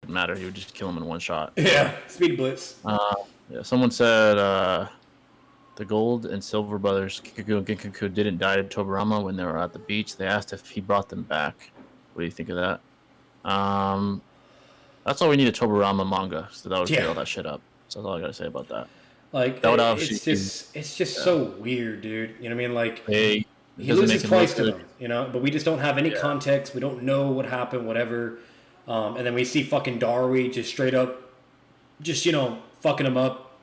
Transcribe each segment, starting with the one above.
didn't matter. He would just kill him in one shot. Yeah, speed blitz. Yeah, someone said the Gold and Silver brothers, Kikuku and Genkaku, didn't die to Tobirama when they were at the beach. They asked if he brought them back. What do you think of that? That's all we need a Tobirama manga, so that would clear all that shit up. So that's all I gotta say about that. Like, that it's just so weird, dude. You know what I mean? Like, he doesn't loses make twice to them, you know, but we just don't have any context. We don't know what happened, whatever. And then we see fucking Darui just straight up, just, you know, fucking him up,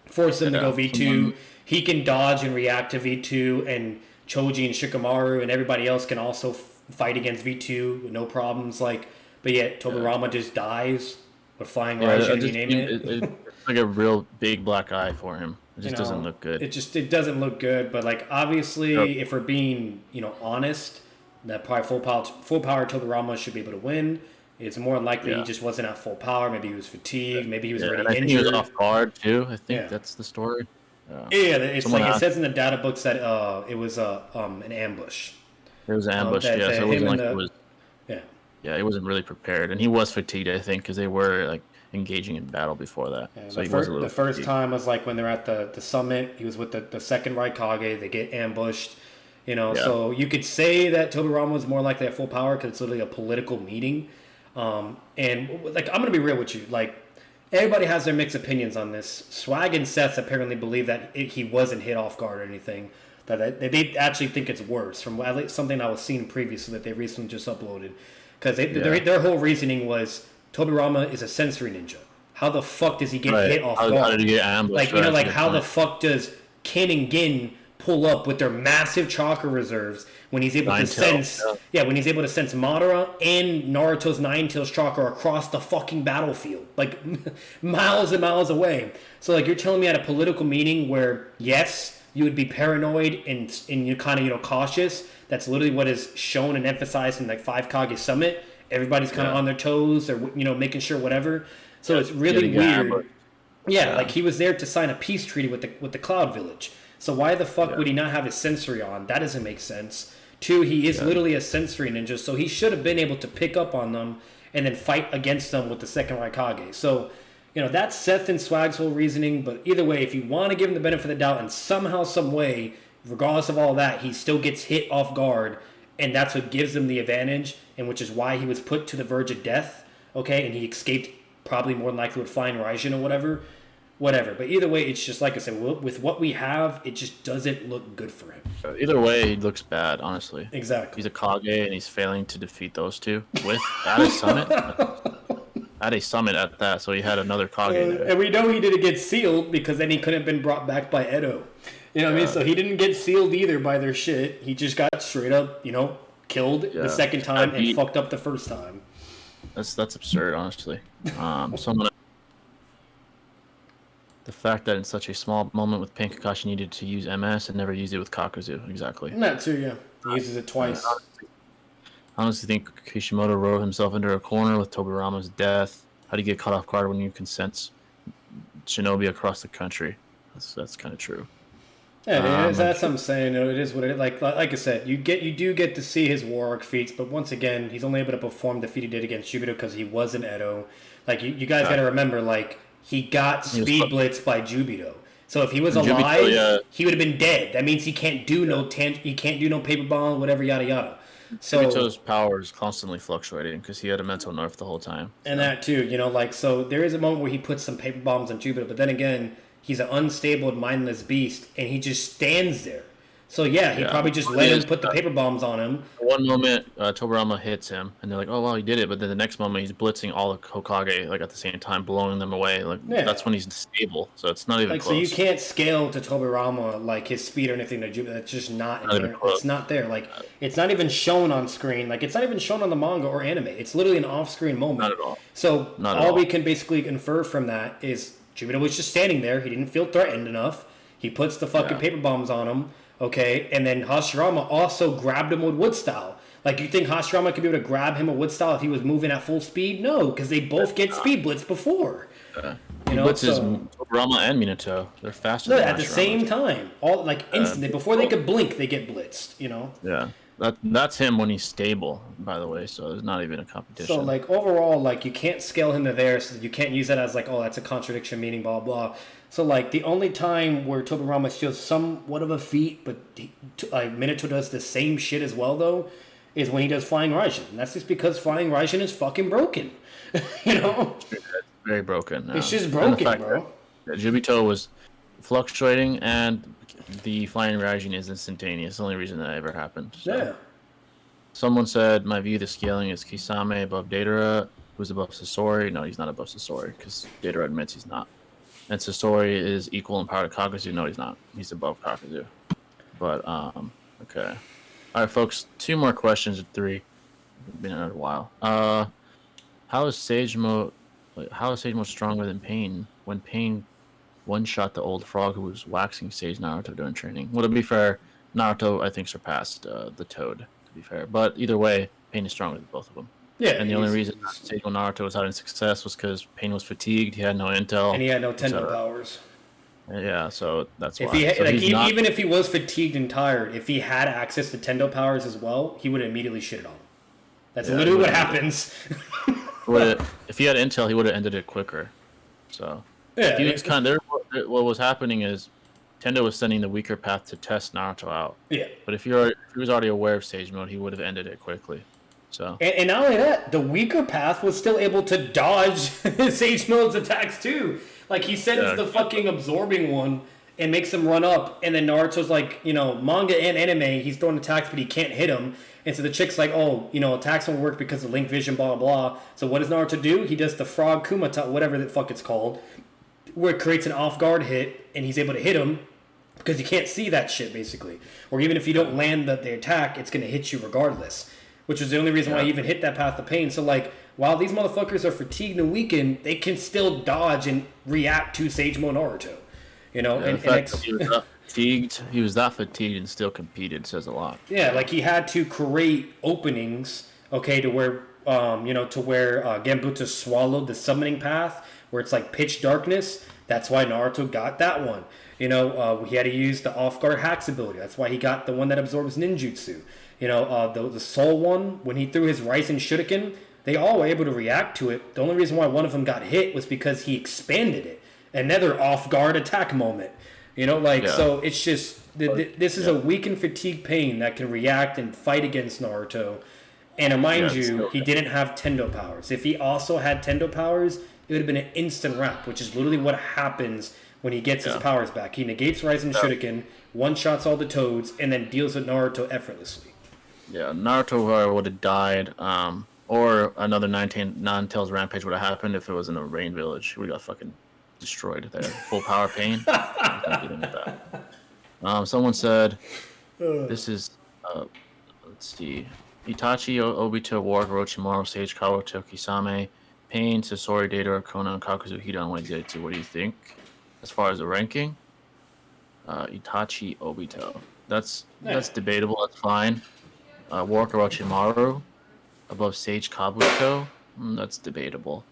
force him to go V2. He can dodge and react to V2, and Choji and Shikamaru and everybody else can also fight against V2 with no problems. Like, but yet Tobirama just dies with flying Raijin, you name it. It's like a real big black eye for him. It just doesn't look good. It doesn't look good. But like, obviously, if we're being, you know, honest, that probably full power Tobirama should be able to win. It's more likely he just wasn't at full power. Maybe he was fatigued. Maybe he was already injured. He was off guard too. I think that's the story. It's like it says in the data books that it was an ambush. It was an ambush. So it wasn't like it was. Yeah, he wasn't really prepared, and he was fatigued. I think because they were like engaging in battle before that. Yeah, so the first time was like when they're at the summit. He was with the second Raikage. They get ambushed. You know, so you could say that Tobirama was more likely at full power because it's literally a political meeting. And like, I'm gonna be real with you. Like, everybody has their mixed opinions on this. Swag and Seth apparently believe that he wasn't hit off guard or anything. That they actually think it's worse from at least something I was seeing previously that they recently just uploaded. Because their whole reasoning was Tobirama is a sensory ninja. How the fuck does he get hit off guard? How did he get ambushed? Like, you know, like how the fuck does Ken and Gin pull up with their massive chakra reserves when he's able to sense when he's able to sense Madara and Naruto's Nine-Tails chakra across the fucking battlefield, like miles and miles away. So like, you're telling me at a political meeting where yes, you would be paranoid and you're kind of, you know, cautious. That's literally what is shown and emphasized in like 5 Kage Summit. Everybody's kind of on their toes, or, you know, making sure whatever. So it's really weird. Like he was there to sign a peace treaty with the Cloud Village. So why the fuck would he not have his sensory on? That doesn't make sense. 2, he is literally a sensory ninja, so he should have been able to pick up on them and then fight against them with the second Raikage. So, you know, that's Seth and Swag's whole reasoning, but either way, if you want to give him the benefit of the doubt and somehow, some way, regardless of all that, he still gets hit off guard, and that's what gives him the advantage, and which is why he was put to the verge of death, okay, and he escaped probably more than likely with flying Raijin or whatever. But either way, it's just like I said, with what we have, it just doesn't look good for him. Either way, he looks bad, honestly. Exactly. He's a Kage, and he's failing to defeat those two at a summit. At a summit at that, so he had another Kage there. And we know he didn't get sealed because then he couldn't have been brought back by Edo. You know what I mean? So he didn't get sealed either by their shit. He just got straight up, you know, killed the second time and fucked up the first time. That's absurd, honestly. The fact that in such a small moment with Pain Kakashi needed to use MS and never used it with Kakuzu. Exactly. And that too, yeah. He uses it twice. I honestly think Kishimoto wrote himself into a corner with Tobirama's death. How do you get caught off guard when you can sense shinobi across the country? That's kind of true. Yeah, that's what I'm saying. You know, it is what it is. Like I said, you do get to see his war arc feats, but once again, he's only able to perform the feat he did against Jubito because he was an Edo. Like, you guys got to remember, like, he got speed blitzed by Jubito. So if he was alive, he would have been dead. That means he can't do no paper bomb, whatever, yada yada. So Jubito's power is constantly fluctuating because he had a mental nerf the whole time. And that too, you know, like, so there is a moment where he puts some paper bombs on Jubito, but then again, he's an unstable and mindless beast, and he just stands there. So yeah, he probably just let him put the paper bombs on him. One moment, Tobirama hits him, and they're like, "Oh wow, he did it!" But then the next moment, he's blitzing all of Hokage like at the same time, blowing them away. Like that's when he's stable. So it's not even like close. So you can't scale to Tobirama like his speed or anything to Jubito. That's just not there. It's not there. Like, it's not even shown on screen. Like, it's not even shown on the manga or anime. It's literally an off-screen moment. Not at all. So all we can basically infer from that is Jubito was just standing there. He didn't feel threatened enough. He puts the fucking paper bombs on him. Okay, and then Hashirama also grabbed him with wood style. Like, you think Hashirama could be able to grab him with wood style if he was moving at full speed? No, because they both get speed blitz before. He blitzes Tobirama and Minato. They're faster than at the same time. All, like, instantly. Before they could blink, they get blitzed, you know? Yeah. That's him when he's stable, by the way. So there's not even a So competition. like overall, like you can't scale him to there, so you can't use that as like, oh, that's a contradiction, meaning blah blah. So like the only time where Tobirama shows somewhat of a feat, but Minato does the same shit as well though, is when he does Flying Raijin. And that's just because Flying Raijin is fucking broken. You know, It's very broken. it's just And the broken, fact bro. that Jubito was fluctuating, and the flying rising is instantaneous. The only reason that ever happened. So. Yeah. Someone said, my view, the scaling is Kisame above Datara, who's above Sasori. No, he's not above Sasori, because Datara admits he's not. And Sasori is equal in power to Kakuzu. No, he's not. He's above Kakuzu. But, okay. All right, folks, 2 more questions, or 3. Been in a while. How is Sage Mode stronger than Pain when Pain one-shot the old frog who was waxing Sage Naruto during training? Well, to be fair, Naruto, I think, surpassed the Toad, to be fair. But either way, Pain is stronger than both of them. Yeah. And the only reason Sage Naruto was having success was because Pain was fatigued, he had no intel. And he had no Tendo powers. Yeah, so that's if why. He had, so like, even if he was fatigued and tired, if he had access to Tendo powers as well, he would immediately shit on him. That's literally what happens. If he had intel, he would have ended it quicker. So yeah, he was kind of, what was happening is Tendo was sending the weaker path to test Naruto out. Yeah. But if he was already aware of Sage Mode, he would have ended it quickly. So and not only that, the weaker path was still able to dodge Sage Mode's attacks too. Like he sends the fucking absorbing one and makes him run up, and then Naruto's like, manga and anime, he's throwing attacks but he can't hit him. And so the chick's like, oh, attacks don't work because of link vision, blah, blah, blah. So what does Naruto do? He does the frog Kumata, whatever the fuck it's called, where it creates an off-guard hit, and he's able to hit him because you can't see that shit, basically. Or even if you don't land the attack, it's going to hit you regardless, which was the only reason why he even hit that path of pain. So, like, while these motherfuckers are fatigued and weakened, they can still dodge and react to Sage Mode Naruto. He was that fatigued and still competed says a lot. Yeah, like he had to create openings, okay, to where Genbuto swallowed the summoning path, where it's like pitch darkness. That's why Naruto got that one. He had to use the off guard hacks ability. That's why he got the one that absorbs ninjutsu. The soul one, when he threw his Raisen Shuriken, they all were able to react to it. The only reason why one of them got hit was because he expanded it. Another off guard attack moment. So it's just this is a weakened fatigue Pain that can react and fight against Naruto. And mind you, he didn't have Tendo powers. If he also had Tendo powers, it would have been an instant wrap, which is literally what happens when he gets his powers back. He negates Raisen Shuriken, one-shots all the Toads, and then deals with Naruto effortlessly. Yeah, Naruto would have died, or another Nine-Tails Rampage would have happened if it was in a rain village. We got fucking destroyed there. Full power Pain. Someone said, this is, let's see, Itachi, Obito, Warg, Orochimaru, Sage, Kawato, Kisame, Pain, Sasori, Data, Konan, Kakuzu, Hidan, Wenzetsu. What do you think? As far as the ranking? Itachi, Obito. That's debatable, that's fine. Warg, Orochimaru, above Sage, Kabuto. That's debatable.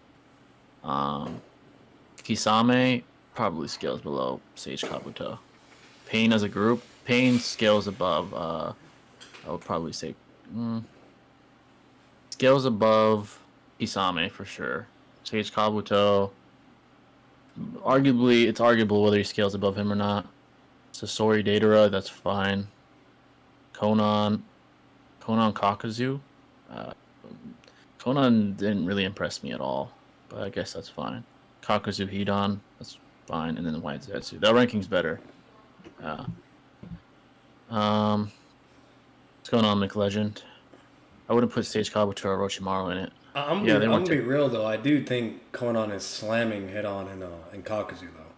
Kisame probably scales below Sage Kabuto. Pain as a group, Pain scales above. I would probably say scales above Kisame for sure. Sage Kabuto. It's arguable whether he scales above him or not. Sasori Datara, that's fine. Konan Kakuzu. Konan didn't really impress me at all, but I guess that's fine. Kakuzu Hidan, that's fine, and then the White Zetsu. That ranking's better. What's going on, McLegend? I wouldn't put Sage Kabuto or Orochimaru in it. I'm gonna be real though. I do think Konan is slamming Hidan and Kakuzu though.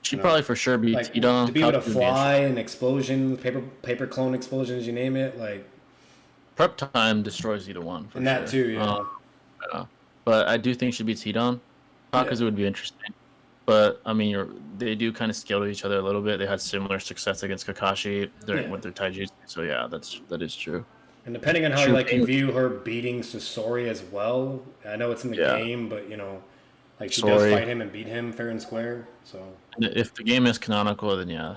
She probably for sure beats Hidan. To be able to fly and explosions, paper clone explosions, you name it, like. Prep time destroys either one. And that too, yeah. But I do think she beats Hidan. Kakuzu would be interesting. But, I mean, they do kind of scale to each other a little bit. They had similar success against Kakashi with their taijutsu. So, yeah, that is true. And depending on how you view her beating Sasori as well, I know it's in the game, but, she does fight him and beat him fair and square. So if the game is canonical, then, yeah.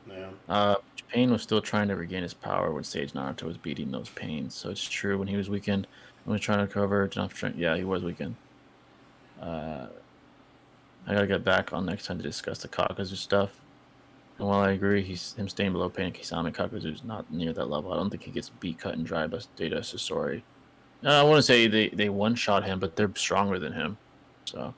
Yeah. Pain was still trying to regain his power when Sage Naruto was beating those Pains. So it's true when he was weakened, when he was trying to recover, yeah, he was weakened. I gotta get back on next time to discuss the Kakazu stuff. And while I agree, him staying below Pain and Kisame, Kakazu is not near that level. I don't think he gets beat, cut, and dry by Data Sasori. I want to say they one shot him, but they're stronger than him. So